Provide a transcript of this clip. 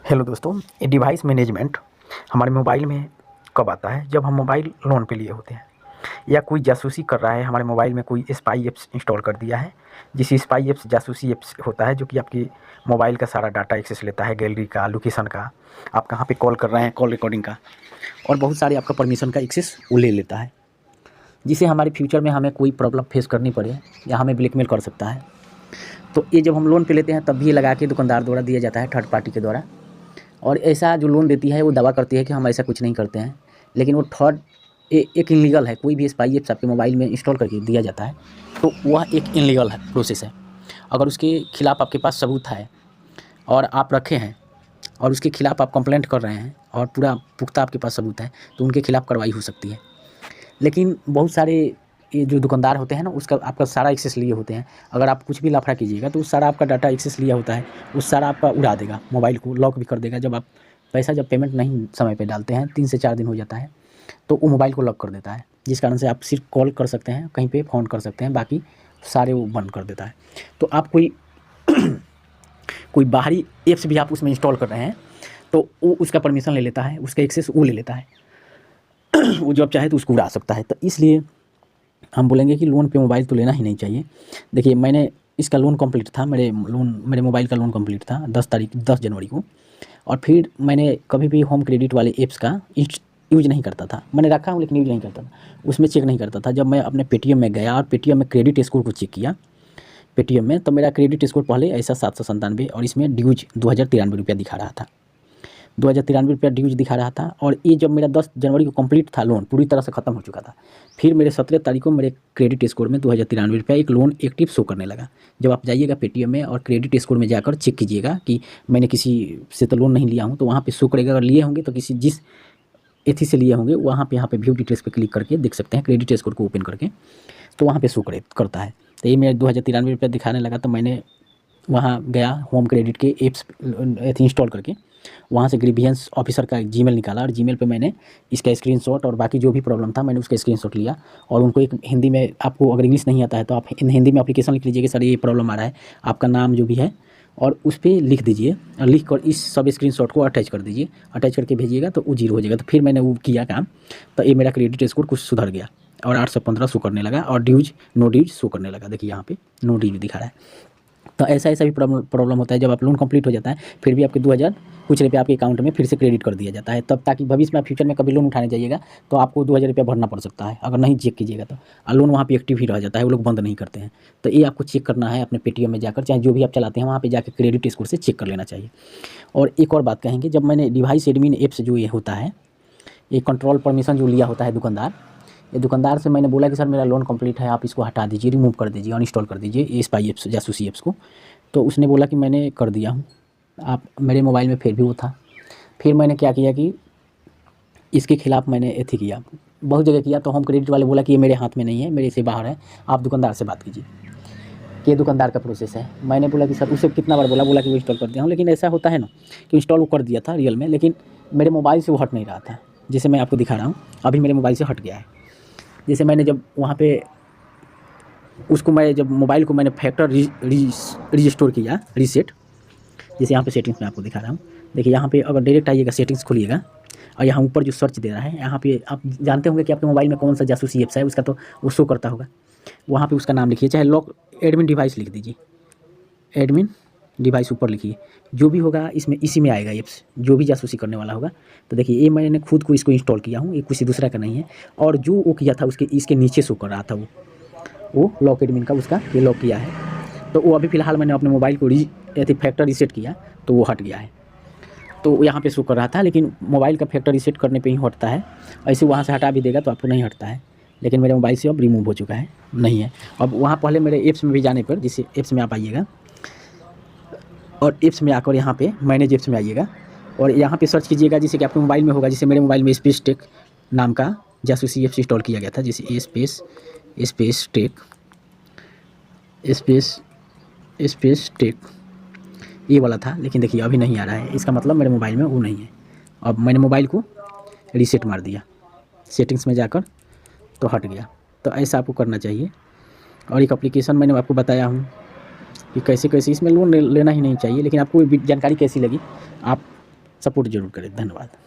Hello दोस्तों, ये device management हमारे मोबाइल में कब आता है? जब हम मोबाइल लोन पे लिए होते हैं या कोई जासूसी कर रहा है हमारे मोबाइल में, कोई स्पाई एप्स इंस्टॉल कर दिया है। जिस स्पाई एप्स जासूसी एप्स होता है जो कि आपकी मोबाइल का सारा डाटा एक्सेस लेता है, गैलरी का, लोकेशन का, आप कहाँ पे कॉल कर रहे हैं, कॉल रिकॉर्डिंग का, और बहुत सारे आपका परमिशन का एक्सेस वो ले लेता है, जिससे हमारे फ्यूचर में हमें कोई प्रॉब्लम फेस करनी पड़े या हमें ब्लैकमेल कर सकता है। तो ये जब हम लोन पे लेते हैं तब भी ये लगा के दुकानदार द्वारा दिया जाता है, थर्ड पार्टी के द्वारा। और ऐसा जो लोन देती है वो दावा करती है कि हम ऐसा कुछ नहीं करते हैं, लेकिन वो थर्ड एक इल्लीगल है। कोई भी स्पाई एप्स आपके मोबाइल में इंस्टॉल करके दिया जाता है तो वह एक इल्लीगल है, प्रोसेस है। अगर उसके खिलाफ़ आपके पास सबूत है और आप रखे हैं और उसके खिलाफ़ आप कंप्लेंट कर रहे हैं और पूरा पुख्ता आपके पास सबूत है तो उनके खिलाफ़ कार्रवाई हो सकती है। लेकिन बहुत सारे ये जो दुकानदार होते हैं ना, उसका आपका सारा एक्सेस लिए होते हैं। अगर आप कुछ भी लफड़ा कीजिएगा तो उस सारा आपका डाटा एक्सेस लिया होता है, उस सारा आपका उड़ा देगा, मोबाइल को लॉक भी कर देगा। जब आप पैसा जब पेमेंट नहीं समय पे डालते हैं, 3 से 4 दिन हो जाता है, तो वो मोबाइल को लॉक कर देता है, जिस कारण से आप सिर्फ कॉल कर सकते हैं, कहीं पे फ़ोन कर सकते हैं, बाकी सारे वो बंद कर देता है। तो आप कोई कोई बाहरी ऐप्स भी आप उसमें इंस्टॉल कर रहे हैं तो वो उसका परमिशन ले लेता है, उसका एक्सेस वो ले लेता है। वो जब चाहे तो उसको उड़ा सकता है। तो इसलिए हम बोलेंगे कि लोन पे मोबाइल तो लेना ही नहीं चाहिए। देखिए, मैंने इसका लोन कंप्लीट था, मेरे मोबाइल का लोन कंप्लीट था 10 जनवरी को। और फिर मैंने कभी भी होम क्रेडिट वाले ऐप्स का यूज़ नहीं करता था। मैंने रखा हूँ लेकिन यूज़ नहीं करता था, उसमें चेक नहीं करता था। जब मैं अपने पेटीएम में गया और पेटीएम में क्रेडिट स्कोर को चेक किया पेटीएम में, तो मेरा क्रेडिट स्कोर पहले ऐसा 797 और इसमें ड्यूज 2093 रुपया दिखा रहा था। 2093 रुपया ड्यूज दिखा रहा था। और ये जब मेरा 10 जनवरी को कंप्लीट था, लोन पूरी तरह से ख़त्म हो चुका था। फिर मेरे 17 तारीख को मेरे क्रेडिट स्कोर में 2093 रुपया एक लोन एक्टिव शो करने लगा। जब आप जाइएगा पेटीएम में और क्रेडिट स्कोर में जाकर चेक कीजिएगा कि मैंने किसी से तो लोन नहीं लिया हूँ, तो वहाँ पे शो करेगा। अगर लिए होंगे तो किसी जिस एथी से लिए होंगे, वहाँ पे यहाँ पे व्यू डिटेल्स पे क्लिक करके देख सकते हैं, क्रेडिट स्कोर को ओपन करके, तो वहाँ पे शो करता है। तो ये मेरा 2093 रुपया दिखाने लगा। तो मैंने वहाँ गया, होम क्रेडिट के एप्स इंस्टॉल करके वहाँ से ग्रीवियंस ऑफिसर का जीमेल निकाला और जीमेल पे मैंने इसका स्क्रीनशॉट और बाकी जो भी प्रॉब्लम था मैंने उसका स्क्रीनशॉट लिया और उनको एक हिंदी में, आपको अगर इंग्लिश नहीं आता है तो आप हिंदी में एप्लीकेशन लिख लीजिए कि सर ये प्रॉब्लम आ रहा है, आपका नाम जो भी है और उस पर लिख दीजिए और लिख कर इस सब स्क्रीनशॉट को अटैच कर दीजिए, अटैच करके भेजिएगा तो वो 0 हो जाएगा। तो फिर मैंने वो किया काम, तो ये मेरा क्रेडिट स्कोर कुछ सुधर गया और 815 शो करने लगा और ड्यूज नो ड्यूज शो करने लगा। देखिए यहाँ पे नो ड्यूज दिखा रहा है। तो ऐसा भी प्रॉब्लम होता है जब आप लोन कंप्लीट हो जाता है फिर भी आपके 2000 कुछ रुपये आपके अकाउंट में फिर से क्रेडिट कर दिया जाता है, तब ताकि भविष्य में आप फ्यूचर में कभी लोन उठाने जाइएगा तो आपको 2000 रुपया भरना पड़ सकता है अगर नहीं चेक कीजिएगा तो। और लोन वहाँ पे एक्टिव ही रह जाता है, वो लोग बंद नहीं करते हैं। तो ये आपको चेक करना है अपने पेटीएम में जाकर, चाहे जो भी आप चलाते हैं वहाँ पर जाकर क्रेडिट स्कोर से चेक कर लेना चाहिए। और एक और बात कहेंगे, जब मैंने डिवाइस एडमिन ऐप्स जो ये होता है, ये कंट्रोल परमिशन जो लिया होता है दुकानदार, ये दुकानदार से मैंने बोला कि सर मेरा लोन कंप्लीट है, आप इसको हटा दीजिए, रिमूव कर दीजिए, अनइंस्टॉल कर दीजिए ये स्पाई एप्स, जासूसी एप्स को। तो उसने बोला कि मैंने कर दिया हूँ। आप मेरे मोबाइल में फिर भी वो था। फिर मैंने क्या किया कि इसके खिलाफ़ मैंने एथी किया, बहुत जगह किया। तो होम क्रेडिट वाले बोला कि ये मेरे हाथ में नहीं है, मेरे से बाहर है, आप दुकानदार से बात कीजिए कि ये दुकानदार का प्रोसेस है। मैंने बोला कि सर, उसे कितना बार बोला कि वो इंस्टॉल कर दिया हूँ, लेकिन ऐसा होता है ना कि इंस्टॉल वो कर दिया था रियल में, लेकिन मेरे मोबाइल से वो हट नहीं रहा था। जैसे मैं आपको दिखा रहा हूँ, अभी मेरे मोबाइल से हट गया है। जैसे मैंने जब वहाँ पे उसको मैं जब मोबाइल को मैंने फैक्टर रिस्टोर किया, रीसेट, जैसे यहाँ पे सेटिंग्स में आपको दिखा रहा हूँ। देखिए यहाँ पे अगर डायरेक्ट आइएगा, सेटिंग्स खोलिएगा और यहाँ ऊपर जो सर्च दे रहा है, यहाँ पे आप जानते होंगे कि आपके मोबाइल में कौन सा जासूसी एप्स है, उसका तो वो शो करता होगा। वहाँ पे उसका नाम लिखिए, चाहे लॉक एडमिन डिवाइस लिख दीजिए, एडमिन डिवाइस ऊपर लिखिए, जो भी होगा इसमें इसी में आएगा एप्स, जो भी जासूसी करने वाला होगा। तो देखिए ये मैंने खुद को इसको इंस्टॉल किया हूँ, ये किसी दूसरा का नहीं है। और जो वो किया था उसके इसके नीचे शो कर रहा था वो लॉक एडमिन का, उसका ये लॉक किया है। तो वो अभी फ़िलहाल मैंने अपने मोबाइल को फैक्टर रीसेट किया तो वो हट गया है। तो यहाँ पे शो कर रहा था, लेकिन मोबाइल का फैक्टर रीसेट करने पे ही हटता है, ऐसे वहाँ से हटा भी देगा तो आपको नहीं हटता है। लेकिन मेरे मोबाइल से अब रिमूव हो चुका है, नहीं है। अब वहाँ पहले मेरे ऐप्स में भी जाने पर, जिस ऐप्स में आप आइएगा और ऐप्स में आकर यहाँ पे मैनेज ऐप्स में आइएगा और यहाँ पे सर्च कीजिएगा, जैसे कि आपके मोबाइल में होगा। जैसे मेरे मोबाइल में स्पेस टेक नाम का जासूसी ऐप्स इंस्टॉल किया गया था, जैसे स्पेस टेक ये वाला था, लेकिन देखिए अभी नहीं आ रहा है। इसका मतलब मेरे मोबाइल में वो नहीं है। अब मैंने मोबाइल को रीसेट मार दिया सेटिंग्स में जाकर, तो हट गया। तो ऐसा आपको करना चाहिए। और एक एप्लीकेशन मैंने आपको बताया हूँ कि कैसे इसमें लोन लेना ही नहीं चाहिए। लेकिन आपको जानकारी कैसी लगी आप सपोर्ट ज़रूर करें। धन्यवाद।